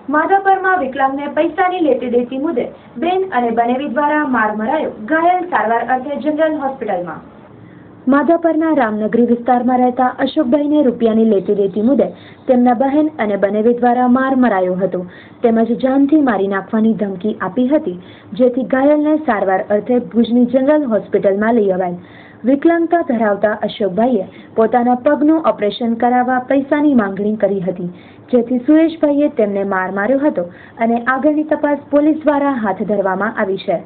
માધાપરમાં વિકલાંગને પૈસાની લેતી દેતી મુદ્દે બેન અને બનેવી દ્વારા માર મરાયો, ઘાયલ સારવાર અર્થે જનરલ હોસ્પિટલમાં। માધાપરના રામનગરી વિસ્તારમાં રહેતા અશોકભાઈને રૂપિયાની લેતી દેતી મુદ્દે તેમના બહેન અને બનેવી દ્વારા માર મરાયો હતો તેમજ જાનથી મારી નાખવાની ધમકી આપી હતી, જેથી ઘાયલને સારવાર અર્થે ભુજની જનરલ હોસ્પિટલમાં લઈ અવાય। વિકલાંગતા ધરાવતા અશોકભાઈએ પોતાના પગનું ઓપરેશન કરાવવા પૈસાની માંગણી કરી હતી, જેથી સુરેશભાઈએ તેમને માર માર્યો હતો અને આગળની તપાસ પોલીસ દ્વારા હાથ ધરવામાં આવી છે।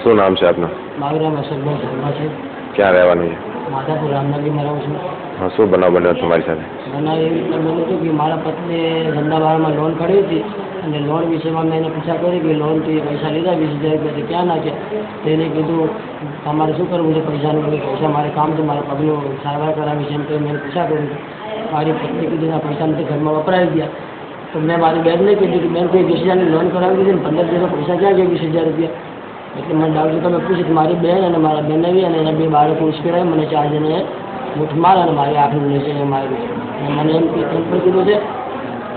શું નામ છે આપનું? મારું નામ અશોકભાઈ શર્મા છે। ક્યાં રહેવાનું છે? માધાપુર રામનગરીમાં રહું છું। હા, શું બનાવ બન્યો તમારી સાથે? બનાવ એવી રીતે બન્યું હતું કે મારા પત્નીએ ધંધાવાળામાં લોન કાઢી હતી અને લોન વિશેમાં મેં એને પૂછા કરી કે લોનથી પૈસા લીધા 20,000 રૂપિયાથી ક્યાં નાખ્યા? તેને કીધું તમારે શું કરવું છે પૈસાનું? પૈસા મારે કામ છે, મારા પગનું સારવાર કરાવી છે એમ તો મેં પૂછા કર્યું। મારી પત્ની કીધું આ પૈસા નથી, ઘરમાં વપરાઈ ગયા। તો મેં મારી બેનને કીધું કે બેન કોઈ 20,000ની લોન કરાવી દીધી ને 15 દિવસમાં પૈસા ક્યાં ગયા 20,000 રૂપિયા? એટલે મને ડાઉટ છે તમે પૂછ્યું મારી બેન અને મારા બેનવી અને એના 2 બાળકો ઉશ્કેરાય મને 4 જણાએ મુઠ માર અને મારી આખરી લેશે એ મારી અને મને એમ પણ કીધું છે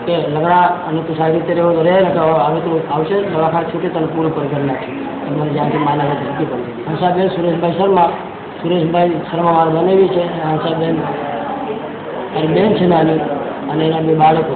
કે લગડા અને તું સારી રીતે રહેવો તો રહે ને કે હવે તું આવશે દવાખાને છૂટે તને પૂરું પર કરી નાખશે। મને જ્યાંથી માના ધમકી પડી છે। હંસાબેન સુરેશભાઈ શર્મા મારા બનેવી છે। હંસાબેન મારી બેન છે નાની અને એના 2 બાળકો।